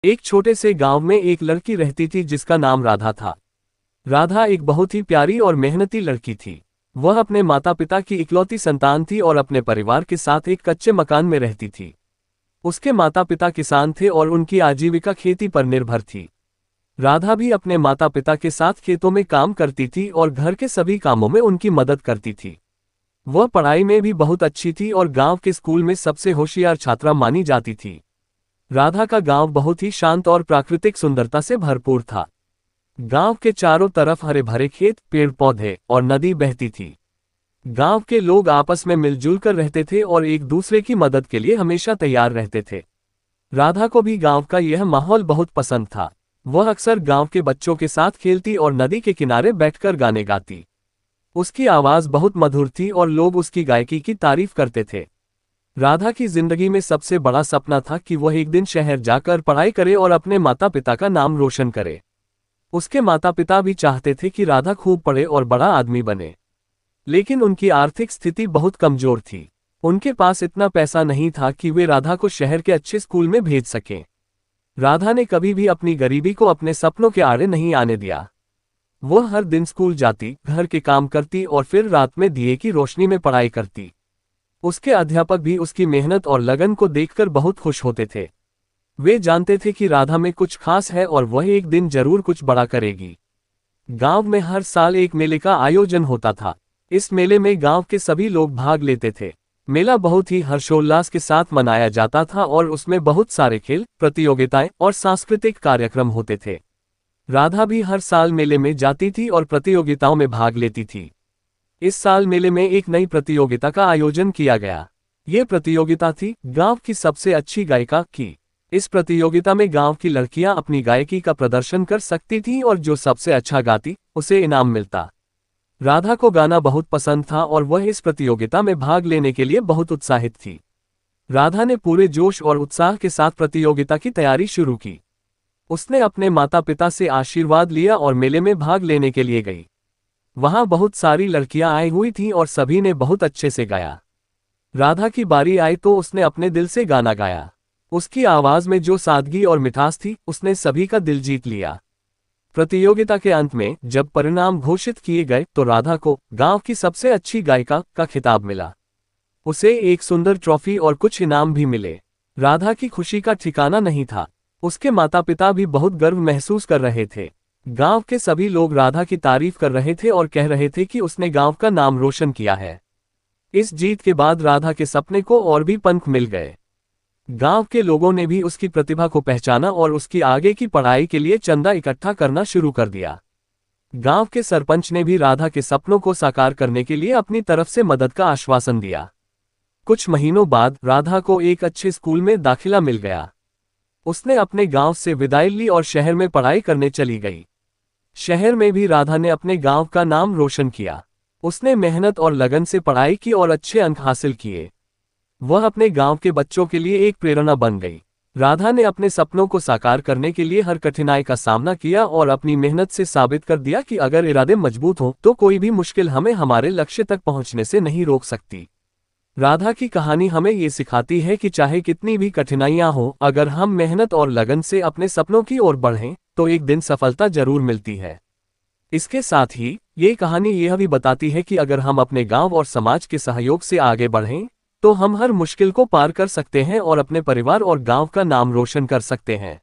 एक छोटे से गांव में एक लड़की रहती थी जिसका नाम राधा था। राधा एक बहुत ही प्यारी और मेहनती लड़की थी। वह अपने माता पिता की इकलौती संतान थी और अपने परिवार के साथ एक कच्चे मकान में रहती थी। उसके माता पिता किसान थे और उनकी आजीविका खेती पर निर्भर थी। राधा भी अपने माता पिता के साथ खेतों में काम करती थी और घर के सभी कामों में उनकी मदद करती थी। वह पढ़ाई में भी बहुत अच्छी थी और गांव के स्कूल में सबसे होशियार छात्रा मानी जाती थी। राधा का गांव बहुत ही शांत और प्राकृतिक सुंदरता से भरपूर था। गांव के चारों तरफ हरे भरे खेत, पेड़ पौधे और नदी बहती थी। गांव के लोग आपस में मिलजुल कर रहते थे और एक दूसरे की मदद के लिए हमेशा तैयार रहते थे। राधा को भी गांव का यह माहौल बहुत पसंद था। वह अक्सर गांव के बच्चों के साथ खेलती और नदी के किनारे बैठकर गाने गाती। उसकी आवाज बहुत मधुर थी और लोग उसकी गायकी की तारीफ करते थे। राधा की जिंदगी में सबसे बड़ा सपना था कि वह एक दिन शहर जाकर पढ़ाई करे और अपने माता पिता का नाम रोशन करे। उसके माता पिता भी चाहते थे कि राधा खूब पढ़े और बड़ा आदमी बने, लेकिन उनकी आर्थिक स्थिति बहुत कमजोर थी। उनके पास इतना पैसा नहीं था कि वे राधा को शहर के अच्छे स्कूल में भेज सकें। राधा ने कभी भी अपनी गरीबी को अपने सपनों के आड़े नहीं आने दिया। वह हर दिन स्कूल जाती, घर के काम करती और फिर रात में दिए की रोशनी में पढ़ाई करती। उसके अध्यापक भी उसकी मेहनत और लगन को देखकर बहुत खुश होते थे। वे जानते थे कि राधा में कुछ खास है और वह एक दिन जरूर कुछ बड़ा करेगी। गांव में हर साल एक मेले का आयोजन होता था। इस मेले में गांव के सभी लोग भाग लेते थे। मेला बहुत ही हर्षोल्लास के साथ मनाया जाता था और उसमें बहुत सारे खेल, प्रतियोगिताएं और सांस्कृतिक कार्यक्रम होते थे। राधा भी हर साल मेले में जाती थी और प्रतियोगिताओं में भाग लेती थी। इस साल मेले में एक नई प्रतियोगिता का आयोजन किया गया। ये प्रतियोगिता थी गांव की सबसे अच्छी गायिका की। इस प्रतियोगिता में गांव की लड़कियां अपनी गायकी का प्रदर्शन कर सकती थीं और जो सबसे अच्छा गाती उसे इनाम मिलता। राधा को गाना बहुत पसंद था और वह इस प्रतियोगिता में भाग लेने के लिए बहुत उत्साहित थी। राधा ने पूरे जोश और उत्साह के साथ प्रतियोगिता की तैयारी शुरू की। उसने अपने माता पिता से आशीर्वाद लिया और मेले में भाग लेने के लिए गई। वहां बहुत सारी लड़कियां आई हुई थीं और सभी ने बहुत अच्छे से गाया। राधा की बारी आई तो उसने अपने दिल से गाना गाया। उसकी आवाज में जो सादगी और मिठास थी, उसने सभी का दिल जीत लिया। प्रतियोगिता के अंत में जब परिणाम घोषित किए गए तो राधा को गांव की सबसे अच्छी गायिका का खिताब मिला। उसे एक सुंदर ट्रॉफी और कुछ इनाम भी मिले। राधा की खुशी का ठिकाना नहीं था। उसके माता पिता भी बहुत गर्व महसूस कर रहे थे। गांव के सभी लोग राधा की तारीफ कर रहे थे और कह रहे थे कि उसने गांव का नाम रोशन किया है। इस जीत के बाद राधा के सपने को और भी पंख मिल गए। गांव के लोगों ने भी उसकी प्रतिभा को पहचाना और उसकी आगे की पढ़ाई के लिए चंदा इकट्ठा करना शुरू कर दिया। गांव के सरपंच ने भी राधा के सपनों को साकार करने के लिए अपनी तरफ से मदद का आश्वासन दिया। कुछ महीनों बाद राधा को एक अच्छे स्कूल में दाखिला मिल गया। उसने अपने गांव से विदाई ली और शहर में पढ़ाई करने चली गई। शहर में भी राधा ने अपने गांव का नाम रोशन किया। उसने मेहनत और लगन से पढ़ाई की और अच्छे अंक हासिल किए। वह अपने गांव के बच्चों के लिए एक प्रेरणा बन गई। राधा ने अपने सपनों को साकार करने के लिए हर कठिनाई का सामना किया और अपनी मेहनत से साबित कर दिया कि अगर इरादे मजबूत हों तो कोई भी मुश्किल हमें हमारे लक्ष्य तक पहुंचने से नहीं रोक सकती। राधा की कहानी हमें ये सिखाती है कि चाहे कितनी भी कठिनाइयां हों, अगर हम मेहनत और लगन से अपने सपनों की ओर बढ़ें तो एक दिन सफलता जरूर मिलती है। इसके साथ ही ये कहानी यह भी बताती है कि अगर हम अपने गांव और समाज के सहयोग से आगे बढ़ें तो हम हर मुश्किल को पार कर सकते हैं और अपने परिवार और गांव का नाम रोशन कर सकते हैं।